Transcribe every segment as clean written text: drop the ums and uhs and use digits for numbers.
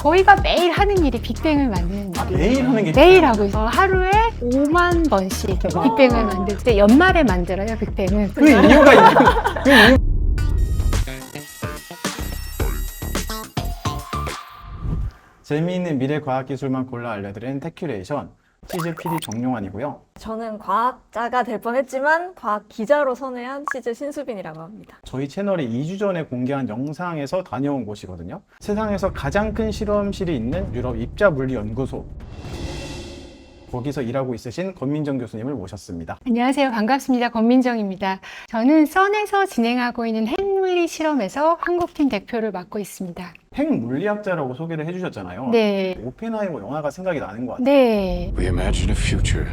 저희가 매일 하는 일이 빅뱅을 만드는 일이에요. 매일 하는 게 매일 하고 있어요. 하루에 5만 번씩 빅뱅을 만들 때 연말에 만들어요, 빅뱅은. 그 이유가 있는 재미있는 미래 과학 기술만 골라 알려드리는 테큐레이션 치즈 PD 정용환이고요. 저는 과학자가 될 뻔했지만 과학 기자로 선회한 치즈 신수빈이라고 합니다. 저희 채널이 2주 전에 공개한 영상에서 다녀온 곳이거든요. 세상에서 가장 큰 실험실이 있는 유럽 입자물리연구소. 거기서 일하고 있으신 권민정 교수님을 모셨습니다. 안녕하세요. 반갑습니다. 권민정입니다. 저는 선에서 진행하고 있는 핵물리 실험에서 한국팀 대표를 맡고 있습니다. 핵물리학자라고 소개를 해주셨잖아요. 네. 오펜하이머 영화가 생각이 나는 것 같아요. 네. We imagine a future,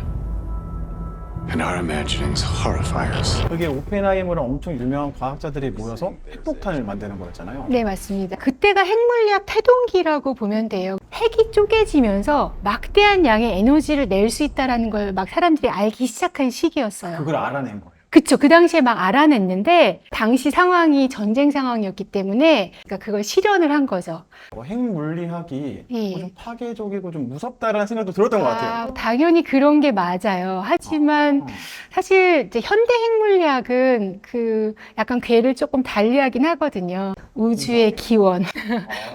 and our imaginings horrify us. 그게 오펜하이머랑 엄청 유명한 과학자들이 모여서 핵폭탄을 만드는 거였잖아요. 네, 맞습니다. 그때가 핵물리학 태동기라고 보면 돼요. 핵이 쪼개지면서 막대한 양의 에너지를 낼 수 있다는 걸 막 사람들이 알기 시작한 시기였어요. 그걸 알아낸 거예요. 그쵸. 그 당시에 막 알아냈는데 당시 상황이 전쟁 상황이었기 때문에 그러니까 그걸 실현을 한 거죠. 핵물리학이 예. 좀 파괴적이고 좀 무섭다라는 생각도 들었던 것 같아요. 당연히 그런 게 맞아요. 하지만 사실 이제 현대 핵물리학은 그 약간 궤를 조금 달리하긴 하거든요. 우주의 기원.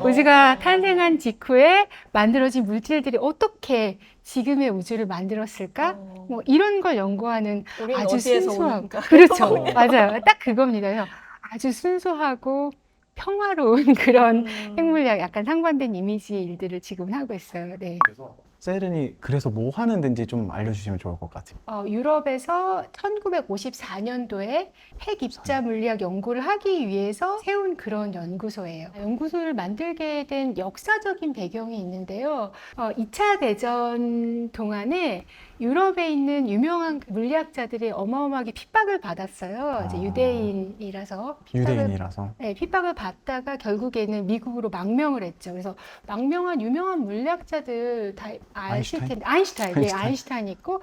우주가 탄생한 직후에 만들어진 물질들이 어떻게 지금의 우주를 만들었을까? 뭐 이런 걸 연구하는 우리는 아주 어디에서 순수하고 오는가? 그렇죠. 맞아요. 딱 그겁니다. 그래서 아주 순수하고 평화로운 그런 핵물리학 약간 상반된 이미지의 일들을 지금 하고 있어요. 네. 그래서 세른이 그래서 뭐 하는 데인지 좀 알려주시면 좋을 것 같아요. 유럽에서 1954년도에 핵 입자 물리학 연구를 하기 위해서 세운 그런 연구소예요. 연구소를 만들게 된 역사적인 배경이 있는데요. 2차 대전 동안에 유럽에 있는 유명한 물리학자들이 어마어마하게 핍박을 받았어요. 이제 유대인이라서 유대인이라서. 네, 핍박을 받다가 결국에는 미국으로 망명을 했죠. 그래서 망명한 유명한 물리학자들 다 아실 텐데 아인슈타인, 네, 아인슈타인 있고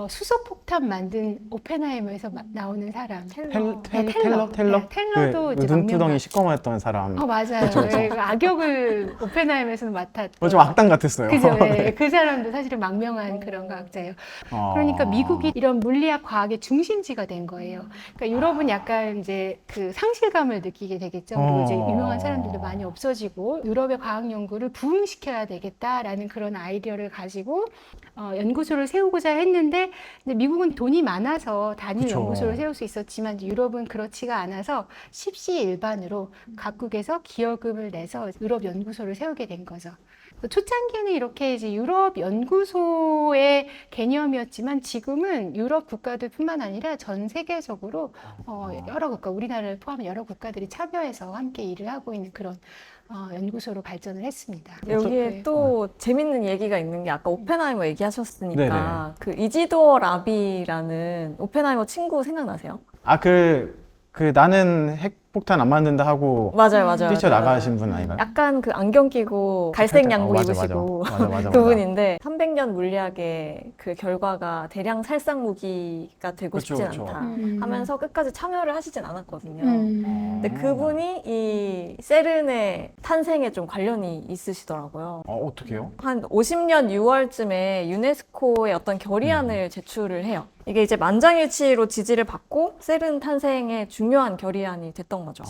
수소폭탄 만든 오펜하이머에서 나오는 사람 텔러? 네, 텔러도 그 이제 눈두덩이 망명. 시꺼먼했던 사람. 맞아요. 그쵸. 네, 그 악역을 오펜하이머에서는 맡았던. 좀 악당 같았어요. 그죠. 네. 네. 그 사람도 사실은 망명한 그런 과학자예요. 그러니까 미국이 이런 물리학 과학의 중심지가 된 거예요. 그러니까 유럽은 약간 이제 그 상실감을 느끼게 되겠죠. 그리고 이제 유명한 사람들도 많이 없어지고 유럽의 과학 연구를 부흥시켜야 되겠다라는 그런 아이디어를 가지고 연구소를 세우고자 했는데 근데 미국은 돈이 많아서 단일 그쵸. 연구소를 세울 수 있었지만 유럽은 그렇지가 않아서 십시일반으로 각국에서 기여금을 내서 유럽 연구소를 세우게 된 거죠. 초창기에는 이렇게 이제 유럽 연구소의 개념이었지만 지금은 유럽 국가들뿐만 아니라 전 세계적으로 여러 국가, 우리나라를 포함한 여러 국가들이 참여해서 함께 일을 하고 있는 그런 연구소로 발전을 했습니다. 여기에 또 재밌는 얘기가 있는 게 아까 오펜하이머 얘기하셨으니까 네네. 그 이지도어 라비라는 오펜하이머 친구 생각나세요? 그 나는 핵폭탄 안 만든다 하고 맞아요. 뛰쳐나가신 분 아닌가요? 약간 그 안경 끼고 갈색 살짝, 양복 맞아. 입으시고 맞아. 그분인데 300년 물리학의 그 결과가 대량 살상 무기가 되고 그쵸, 싶진 그쵸. 않다 음. 하면서 끝까지 참여를 하시진 않았거든요. 음. 근데 그분이 이 세른의 탄생에 좀 관련이 있으시더라고요. 어떻게요? 한 50년 6월쯤에 유네스코에 어떤 결의안을 제출을 해요. 이게 이제 만장일치로 지지를 받고 세른 탄생에 중요한 결의안이 됐던 거죠.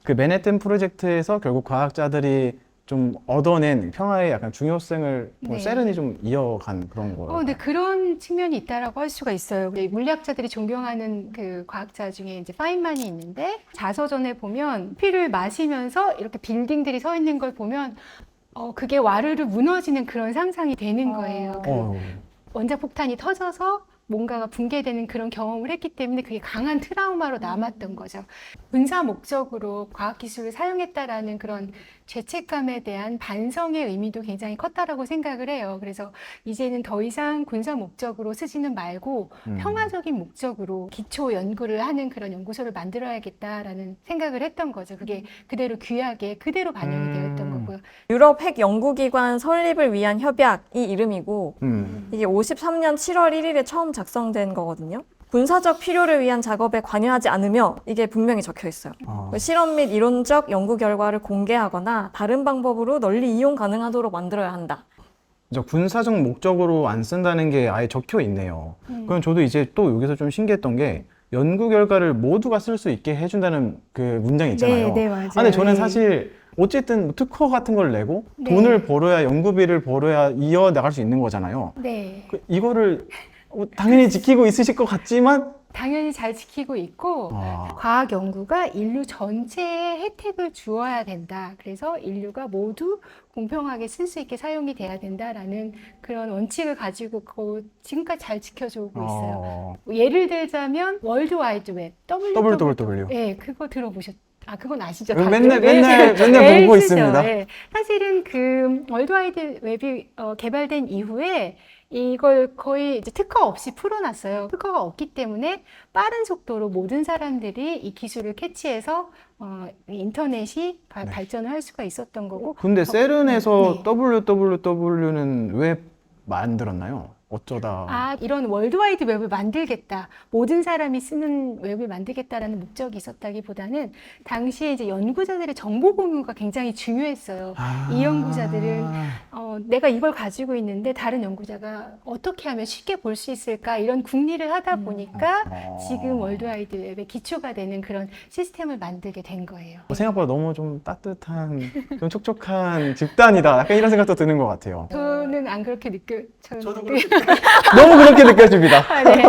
그 맨해튼 프로젝트에서 결국 과학자들이 좀 얻어낸 평화의 약간 중요성을 네. 세른이 좀 이어간 그런 거예요. 근데 그런 측면이 있다라고 할 수가 있어요. 물리학자들이 존경하는 그 과학자 중에 이제 파인만이 있는데 자서전에 보면 피를 마시면서 이렇게 빌딩들이 서 있는 걸 보면 그게 와르르 무너지는 그런 상상이 되는 거예요. 그 원자폭탄이 터져서 뭔가가 붕괴되는 그런 경험을 했기 때문에 그게 강한 트라우마로 남았던 거죠. 군사 목적으로 과학기술을 사용했다라는 그런 죄책감에 대한 반성의 의미도 굉장히 컸다라고 생각을 해요. 그래서 이제는 더 이상 군사 목적으로 쓰지는 말고 평화적인 목적으로 기초 연구를 하는 그런 연구소를 만들어야겠다라는 생각을 했던 거죠. 그게 그대로 규약에 그대로 반영이 되었던 거고요. 유럽 핵 연구기관 설립을 위한 협약이 이름이고 이게 53년 7월 1일에 처음 작성된 거거든요. 군사적 필요를 위한 작업에 관여하지 않으며 이게 분명히 적혀 있어요. 실험 및 이론적 연구 결과를 공개하거나 다른 방법으로 널리 이용 가능하도록 만들어야 한다. 군사적 목적으로 안 쓴다는 게 아예 적혀 있네요. 그럼 저도 이제 또 여기서 좀 신기했던 게 연구 결과를 모두가 쓸 수 있게 해준다는 그 문장이 있잖아요. 네, 맞아요. 근데 저는 네. 사실 어쨌든 특허 같은 걸 내고 네. 돈을 벌어야 연구비를 벌어야 이어나갈 수 있는 거잖아요. 네. 이거를 당연히 지키고 있으실 것 같지만 당연히 잘 지키고 있고 아, 과학 연구가 인류 전체에 혜택을 주어야 된다. 그래서 인류가 모두 공평하게 쓸 수 있게 사용이 돼야 된다라는 그런 원칙을 가지고 지금까지 잘 지켜주고 있어요. 예를 들자면 월드 와이드 웹, WWW. 네, 그거 들어보셨? 아, 그건 아시죠? 맨날 다들? 맨날 보고 쓰죠. 있습니다. 네. 사실은 그 월드 와이드 웹이 개발된 이후에 이걸 거의 이제 특허 없이 풀어놨어요. 특허가 없기 때문에 빠른 속도로 모든 사람들이 이 기술을 캐치해서 인터넷이 발전을 할 수가 있었던 거고. 근데 세른에서 네. WWW는 왜 만들었나요? 어쩌다. 아, 이런 월드와이드 웹을 만들겠다. 모든 사람이 쓰는 웹을 만들겠다라는 목적이 있었다기보다는 당시에 이제 연구자들의 정보 공유가 굉장히 중요했어요. 이 연구자들은 내가 이걸 가지고 있는데 다른 연구자가 어떻게 하면 쉽게 볼 수 있을까 이런 궁리를 하다 보니까 지금 월드와이드 웹의 기초가 되는 그런 시스템을 만들게 된 거예요. 생각보다 너무 좀 따뜻한, 좀 촉촉한 집단이다. 약간 이런 생각도 드는 것 같아요. 저는 안 그렇게 저도 너무 그렇게 느껴집니다. 아, 네.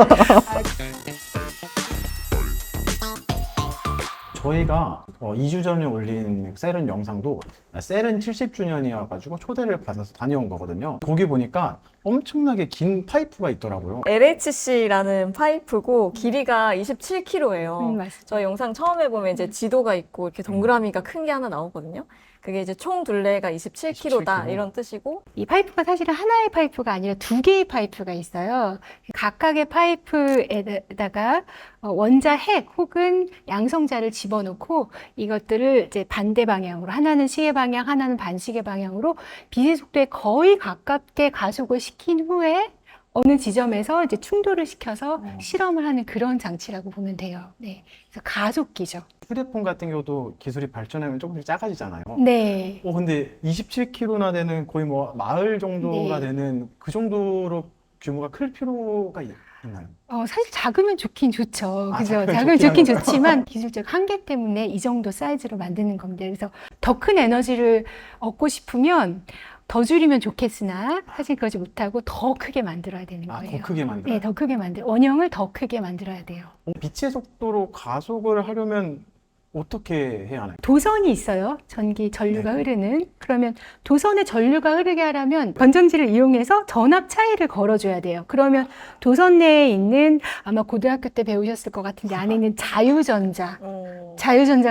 저희가 2주 전에 올린 세른 영상도 세른 70주년이어가지고 초대를 받아서 다녀온 거거든요. 거기 보니까 엄청나게 긴 파이프가 있더라고요. LHC라는 파이프고 길이가 27km예요. 맞습니다. 저희 영상 처음에 보면 이제 지도가 있고 이렇게 동그라미가 큰 게 하나 나오거든요. 그게 이제 총 둘레가 27km다 27km. 이런 뜻이고 이 파이프가 사실은 하나의 파이프가 아니라 두 개의 파이프가 있어요. 각각의 파이프에다가 원자 핵 혹은 양성자를 집어넣고 이것들을 이제 반대 방향으로 하나는 시계 방향, 하나는 반시계 방향으로 빛의 속도에 거의 가깝게 가속을 시킨 후에 어느 지점에서 이제 충돌을 시켜서 실험을 하는 그런 장치라고 보면 돼요. 네. 그래서 가속기죠. 휴대폰 같은 경우도 기술이 발전하면 조금씩 작아지잖아요. 네. 근데 27km나 되는 거의 뭐 마을 정도가 네. 되는 그 정도로 규모가 클 필요가 있나요? 사실 작으면 좋긴 좋죠. 아, 그죠? 작으면 작으면 좋긴 좋긴 하구나. 좋지만 기술적 한계 때문에 이 정도 사이즈로 만드는 겁니다. 그래서 더 큰 에너지를 얻고 싶으면 더 줄이면 좋겠으나 사실 그러지 못하고 더 크게 만들어야 되는 거예요. 더 크게 만들어요? 네, 더 크게 원형을 더 크게 만들어야 돼요. 빛의 속도로 가속을 하려면 어떻게 해야 하나요? 도선이 있어요. 전류가 네. 흐르는. 그러면 도선에 전류가 흐르게 하려면 건전지를 이용해서 전압 차이를 걸어줘야 돼요. 그러면 도선 내에 있는 아마 고등학교 때 배우셨을 것 같은데 안에 있는 자유전자가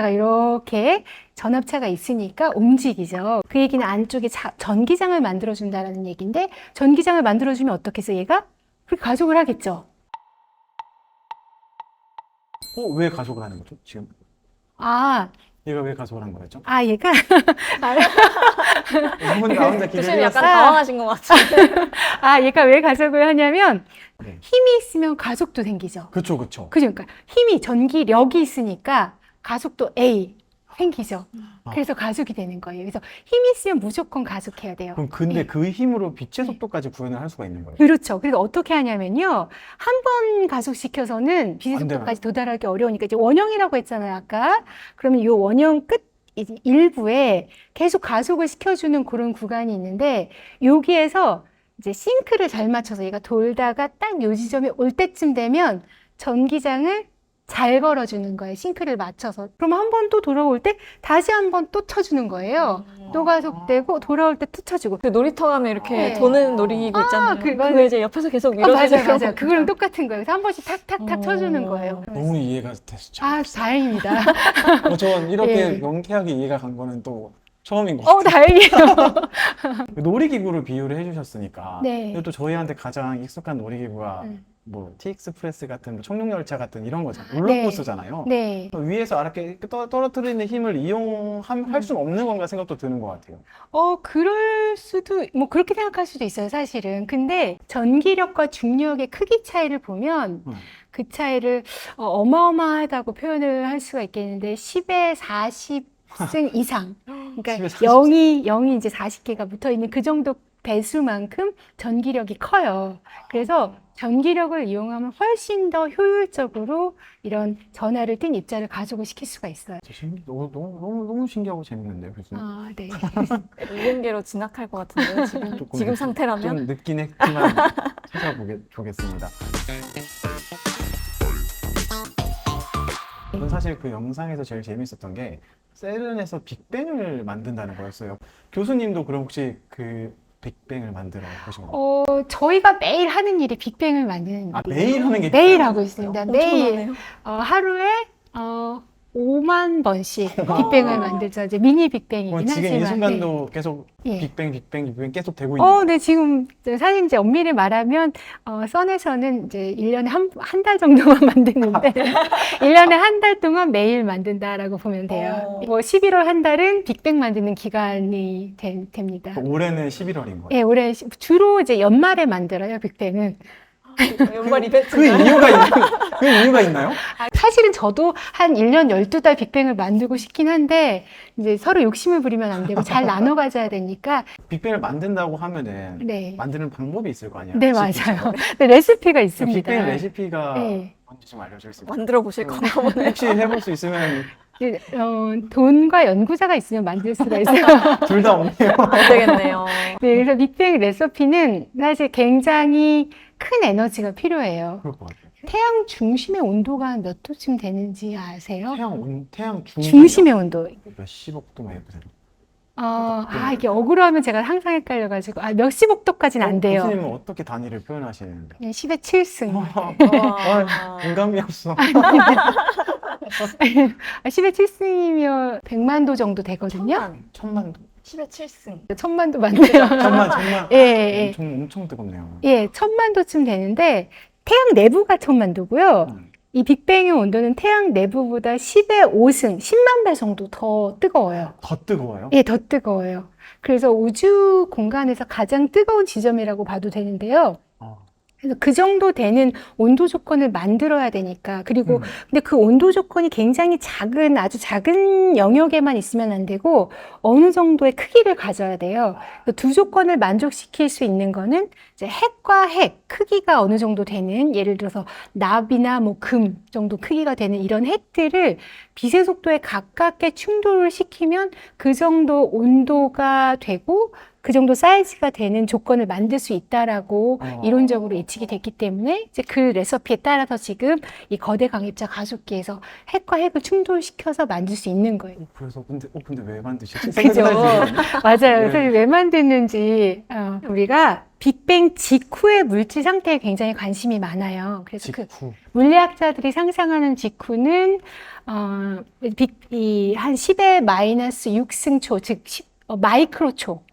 이렇게 전압차가 있으니까 움직이죠. 그 얘기는 안쪽에 전기장을 만들어준다는 얘기인데 전기장을 만들어주면 어떻게 해서 얘가 그렇게 가속을 하겠죠. 왜 가속을 하는 거죠? 지금 얘가 왜 가속을 한 거였죠? 얘가 한번 나 혼자 교수님 기대를 약간 당황하신 것 같은데 얘가 왜 가속을 하냐면 네. 힘이 있으면 가속도 생기죠. 그쵸. 그러니까 전기력이 있으니까 가속도 A 생기죠. 그래서 가속이 되는 거예요. 그래서 힘이 있으면 무조건 가속해야 돼요. 그럼 근데 네. 그 힘으로 빛의 속도까지 구현을 할 수가 있는 거예요? 그렇죠. 그래서 어떻게 하냐면요. 한 번 가속시켜서는 빛의 안 돼요. 속도까지 도달하기 어려우니까 이제 원형이라고 했잖아요, 아까. 그러면 이 원형 끝 이제 일부에 계속 가속을 시켜주는 그런 구간이 있는데 여기에서 이제 싱크를 잘 맞춰서 얘가 돌다가 딱 요 지점에 올 때쯤 되면 전기장을 잘 걸어주는 거예요. 싱크를 맞춰서. 그럼 한 번 또 돌아올 때 다시 한 번 또 쳐주는 거예요. 또 가속되고 돌아올 때 또 쳐주고. 그 놀이터 가면 이렇게 네. 도는 놀이기구 있잖아요. 그거 그거 이제 옆에서 계속 밀어주는 맞아요. 그거랑 똑같은 거예요. 그래서 한 번씩 탁탁탁 쳐주는 거예요. 너무 이해가 됐죠. 다행입니다. 전 이렇게 예. 명쾌하게 이해가 간 거는 또 처음인 것 같아요. 다행이에요. 놀이기구를 비유를 해주셨으니까 네. 근데 또 저희한테 가장 익숙한 놀이기구가 뭐 TX프레스 같은 뭐 청룡열차 같은 이런 거잖아요. 롤러코스터잖아요. 네. 위에서 이렇게 떨어뜨리는 힘을 이용할 수는 없는 건가 생각도 드는 것 같아요. 그럴 수도, 뭐, 그렇게 생각할 수도 있어요, 사실은. 근데 전기력과 중력의 크기 차이를 보면 그 차이를 어마어마하다고 표현을 할 수가 있겠는데, 10에 40승 이상. 그러니까 10에 40승. 0이 이제 40개가 붙어 있는 그 정도 배수만큼 전기력이 커요. 그래서 전기력을 이용하면 훨씬 더 효율적으로 이런 전하를 띤 입자를 가지고 시킬 수가 있어요. 너무 신기하고 재밌는데요, 교수님. 네. 이공계로 진학할 것 같은데요, 지금 상태라면? 좀 늦긴 했지만 찾아보겠습니다. 저는 사실 그 영상에서 제일 재밌었던 게 세른에서 빅뱅을 만든다는 거였어요. 교수님도 그럼 혹시 그 빅뱅을 만들어 보신 건가요? 저희가 매일 하는 일이 빅뱅을 만드는 아, 일이에요. 매일 하는 게 매일 빅뱅이에요? 하고 있습니다. 매일 엄청나네요. 하루에 5만 번씩 빅뱅을 만들죠. 이제 미니 빅뱅이긴 지금 하지만. 이 순간도 계속 예. 빅뱅 계속 되고 있는 네, 지금 사실 이제 엄밀히 말하면 선에서는 이제 1년에 한 달 정도만 만드는데 1년에 한 달 동안 매일 만든다라고 보면 돼요. 뭐 11월 한 달은 빅뱅 만드는 기간이 됩니다. 올해는 11월인 거예요. 예, 올해 주로 이제 연말에 만들어요, 빅뱅은. 연말 이벤트. 그 이유가 있나요? 사실은 저도 한 1년 12달 빅뱅을 만들고 싶긴 한데 이제 서로 욕심을 부리면 안 되고 잘 나눠 가져야 되니까. 빅뱅을 만든다고 하면은 네. 만드는 방법이 있을 거 아니에요? 네, 레시피죠. 맞아요. 네, 레시피가 있습니다. 빅뱅 레시피가 네. 뭔지 좀 알려줄 수 있어요? 만들어 보실 건가 보네. 혹시 해볼 수 있으면 네, 돈과 연구자가 있으면 만들 수가 있어요. 둘 다 없네요. 안 되겠네요. 네, 그래서 빅뱅 레시피는 사실 굉장히 큰 에너지가 필요해요. 그럴 것 같아요. 태양 중심의 온도가 몇 도쯤 되는지 아세요? 태양 중심의 온도. 몇십억 도 해보세요. 이게 억울하면 제가 항상 헷갈려가지고, 몇십억 도까지는 안 돼요. 교수님은 어떻게 단위를 표현하시는데? 그냥 10의 7승. 공감이 없어. 10의 7승이면 100만 도 정도 되거든요. 1000만 도. 10에 7승. 1000만 도 맞네요. 정말 예. 엄청 뜨겁네요. 예, 1000만 도쯤 되는데, 태양 내부가 1000만 도고요. 이 빅뱅의 온도는 태양 내부보다 10의 5승, 10만 배 정도 더 뜨거워요. 더 뜨거워요? 예, 더 뜨거워요. 그래서 우주 공간에서 가장 뜨거운 지점이라고 봐도 되는데요. 그래서 그 정도 되는 온도 조건을 만들어야 되니까. 그리고 근데 그 온도 조건이 굉장히 아주 작은 영역에만 있으면 안 되고 어느 정도의 크기를 가져야 돼요. 두 조건을 만족시킬 수 있는 거는 이제 핵과 핵 크기가 어느 정도 되는, 예를 들어서 납이나 뭐 금 정도 크기가 되는 이런 핵들을 빛의 속도에 가깝게 충돌을 시키면 그 정도 온도가 되고 그 정도 사이즈가 되는 조건을 만들 수 있다라고 이론적으로 예측이 됐기 때문에 이제 그 레시피에 따라서 지금 이 거대 강입자 가속기에서 핵과 핵을 충돌시켜서 만들 수 있는 거예요. 그래서 근데 왜 만드시지? 그죠? 맞아요. 네. 그래서 왜 만드는지 우리가 빅뱅 직후의 물질 상태에 굉장히 관심이 많아요. 그래서 그 물리학자들이 상상하는 직후는 한 10의 마이너스 6승초, 즉 마이크로초.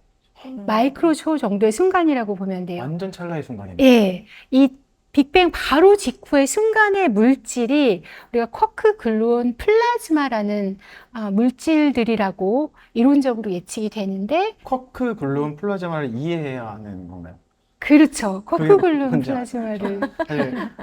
마이크로초 정도의 순간이라고 보면 돼요. 완전 찰나의 순간이네요. 예. 이 빅뱅 바로 직후의 순간의 물질이 우리가 쿼크, 글루온, 플라즈마라는 물질들이라고 이론적으로 예측이 되는데, 쿼크, 글루온, 플라즈마를 이해해야 하는 건가요? 그렇죠. 쿼크, 그게 글루온, 뭔지 플라즈마를.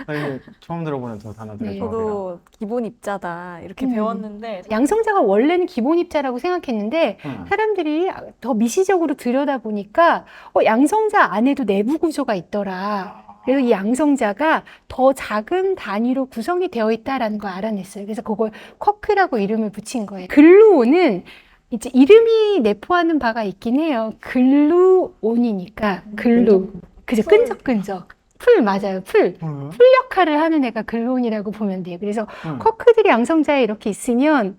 사실 처음 들어보는 두 단어들을 네. 저도 기본 입자다 이렇게 배웠는데 양성자가 원래는 기본 입자라고 생각했는데 사람들이 더 미시적으로 들여다보니까 양성자 안에도 내부 구조가 있더라. 그래서 이 양성자가 더 작은 단위로 구성이 되어 있다라는 걸 알아냈어요. 그래서 그걸 쿼크라고 이름을 붙인 거예요. 글루온은 이제 이름이 내포하는 바가 있긴 해요. 글루온이니까 글루. 그죠? 끈적끈적. 풀 맞아요. 풀 역할을 하는 애가 글루온이라고 보면 돼요. 그래서 쿼크들이 양성자에 이렇게 있으면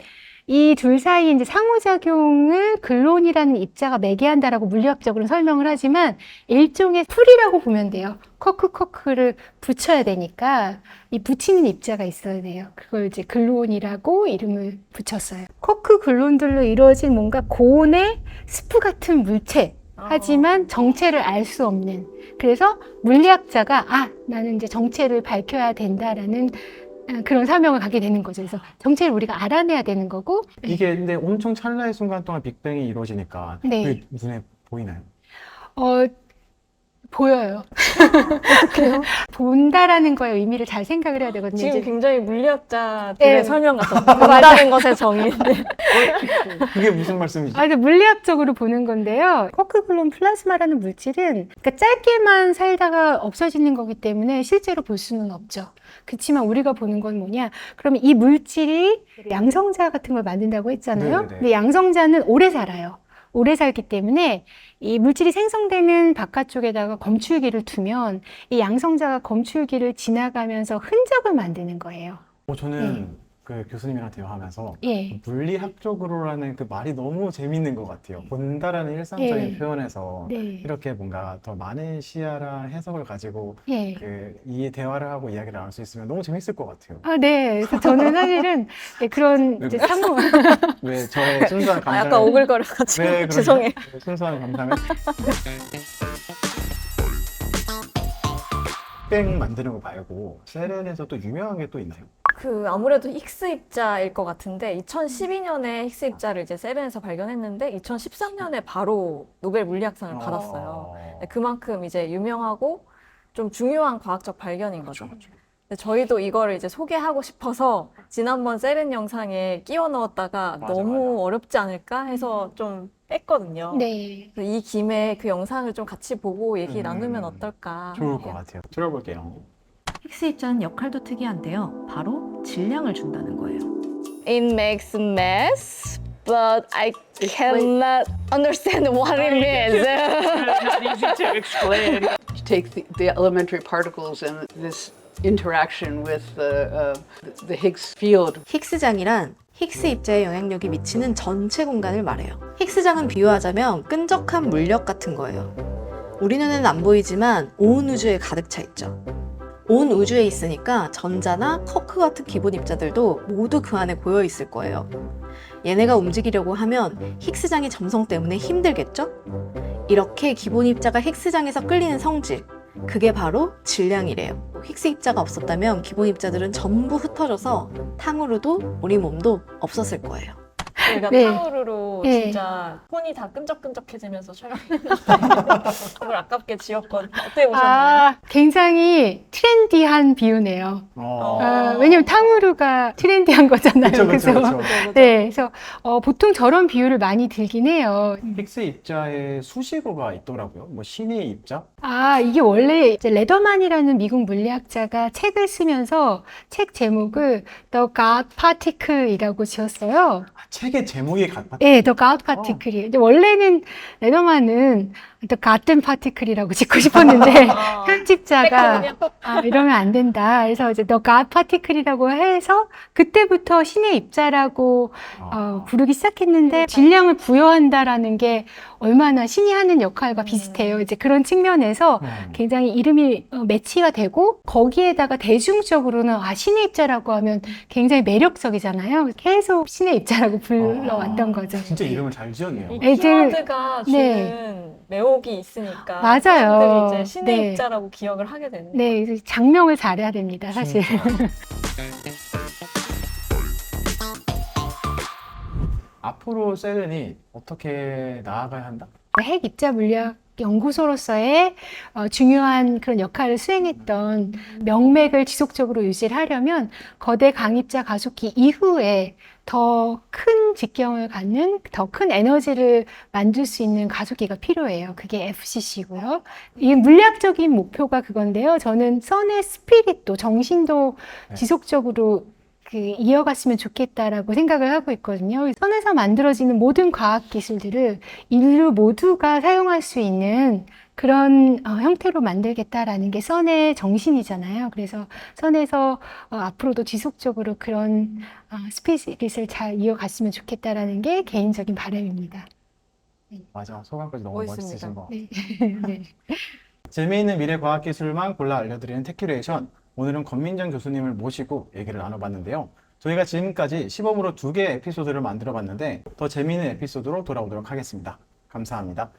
이 둘 사이에 이제 상호작용을 글루온이라는 입자가 매개한다라고 물리학적으로 설명을 하지만 일종의 풀이라고 보면 돼요. 쿼크를 붙여야 되니까 이 붙이는 입자가 있어야 돼요. 그걸 이제 글루온이라고 이름을 붙였어요. 쿼크 글루온들로 이루어진 뭔가 고온의 스프 같은 물체. 하지만 정체를 알 수 없는. 그래서 물리학자가 나는 이제 정체를 밝혀야 된다라는 그런 사명을 갖게 되는 거죠. 그래서 정체를 우리가 알아내야 되는 거고. 이게 근데 엄청 찰나의 순간 동안 빅뱅이 이루어지니까 네. 그게 눈에 보이나요? 보여요. 어떻게요? 본다라는 거에 의미를 잘 생각을 해야 되거든요. 지금 이제 굉장히 물리학자들의 네. 설명 같아요. 본다는 것의 정의. 네. 그게 무슨 말씀이죠? 근데 물리학적으로 보는 건데요. 쿼크글론 플라즈마라는 물질은 그러니까 짧게만 살다가 없어지는 거기 때문에 실제로 볼 수는 없죠. 그렇지만 우리가 보는 건 뭐냐? 그러면 이 물질이 양성자 같은 걸 만든다고 했잖아요. 네네네. 근데 양성자는 오래 살아요. 오래 살기 때문에 이 물질이 생성되는 바깥쪽에다가 검출기를 두면 이 양성자가 검출기를 지나가면서 흔적을 만드는 거예요. 저는 그 교수님이랑 대화하면서 예. 물리학적으로라는 그 말이 너무 재밌는 것 같아요. 본다라는 일상적인 예. 표현에서 네. 이렇게 뭔가 더 많은 시야랑 해석을 가지고 예. 이 대화를 하고 이야기를 나눌 수 있으면 너무 재밌을 것 같아요. 네. 그래서 저는 사실은 그런 이제 상호 왜 저의 순수한 감상을 약간 오글거려가지고 왜 그런 죄송해요. 순수한 감상을 뺑 만드는 거 말고 세렌에서 또 유명한 게 또 있나요? 아무래도 힉스 입자일 것 같은데 2012년에 힉스 입자를 이제 세렌에서 발견했는데 2013년에 바로 노벨 물리학상을 받았어요. 네, 그만큼 이제 유명하고 좀 중요한 과학적 발견인 거죠. 근데 저희도 이거를 이제 소개하고 싶어서 지난번 세렌 영상에 끼워 넣었다가 맞아, 너무 맞아. 어렵지 않을까 해서 좀 뺐거든요. 네. 그래서 이 김에 그 영상을 좀 같이 보고 얘기 나누면 어떨까 좋을 것 해요. 같아요. 들어볼게요. 힉스 입자는 역할도 특이한데요. 바로 질량을 준다는 거예요. It makes mess, but I cannot understand what it means. Not easy to explain. You take the elementary particles and this interaction with the Higgs field. 힉스장이란 힉스 입자의 영향력이 미치는 전체 공간을 말해요. 힉스장은 비유하자면 끈적한 물력 같은 거예요. 우리 눈에는 안 보이지만 온 우주에 가득 차 있죠. 온 우주에 있으니까 전자나 쿼크 같은 기본 입자들도 모두 그 안에 고여 있을 거예요. 얘네가 움직이려고 하면 힉스장의 점성 때문에 힘들겠죠? 이렇게 기본 입자가 힉스장에서 끌리는 성질, 그게 바로 질량이래요. 힉스 입자가 없었다면 기본 입자들은 전부 흩어져서 탕후루도 우리 몸도 없었을 거예요. 저희가 네. 탕후루로 네. 진짜 손이 다 끈적끈적해지면서 촬영했는데 정말 아깝게 지웠거든요. 어떻게 보셨나요? 굉장히 트렌디한 비유네요. 어. 왜냐면 탕후루가 트렌디한 거잖아요. 그쵸, 그쵸, 그래서 그쵸. 네, 그래서 보통 저런 비유를 많이 들긴 해요. 힉스 입자에 수식어가 있더라고요. 뭐 신의 입자? 이게 원래 이제 레더만이라는 미국 물리학자가 책을 쓰면서 책 제목을 The God Particle이라고 지었어요. 책의 제목이 같아. 네, The God Particle이에요. 근데 원래는 레더만은 The Garden Particle이라고 짓고 싶었는데 편집자가 이러면 안 된다. 그래서 이제 The God Particle이라고 해서 그때부터 신의 입자라고 부르기 시작했는데 질량을 부여한다라는 게 얼마나 신이 하는 역할과 비슷해요. 이제 그런 측면에서 굉장히 이름이 매치가 되고 거기에다가 대중적으로는 신의 입자라고 하면 굉장히 매력적이잖아요. 계속 신의 입자라고 불러왔던 거죠. 진짜 이름을 잘 지었네요. 이 애들- 키워드가 네. 주는 매혹이 있으니까 맞아요. 사람들이 이제 신의 네. 입자라고 기억을 하게 되는 거예요. 네, 그래서 장명을 잘해야 됩니다, 사실. 앞으로 세렌이 어떻게 나아가야 한다? 핵 입자 물리학 연구소로서의 중요한 그런 역할을 수행했던 명맥을 지속적으로 유지를 하려면 거대 강입자 가속기 이후에 더 큰 직경을 갖는 더 큰 에너지를 만들 수 있는 가속기가 필요해요. 그게 FCC고요. 이 물리학적인 목표가 그건데요. 저는 선의 스피릿도 정신도 지속적으로 이어갔으면 좋겠다라고 생각을 하고 있거든요. 선에서 만들어지는 모든 과학 기술들을 인류 모두가 사용할 수 있는 그런 형태로 만들겠다라는 게 선의 정신이잖아요. 그래서 선에서 앞으로도 지속적으로 그런 스피릿을 잘 이어갔으면 좋겠다라는 게 개인적인 바람입니다. 맞아. 소감까지 너무 멋있습니다. 멋있으신 거. 네. 네. 재미있는 미래 과학 기술만 골라 알려드리는 테큐레이션. 오늘은 권민정 교수님을 모시고 얘기를 나눠봤는데요. 저희가 지금까지 시범으로 2개의 에피소드를 만들어봤는데 더 재미있는 에피소드로 돌아오도록 하겠습니다. 감사합니다.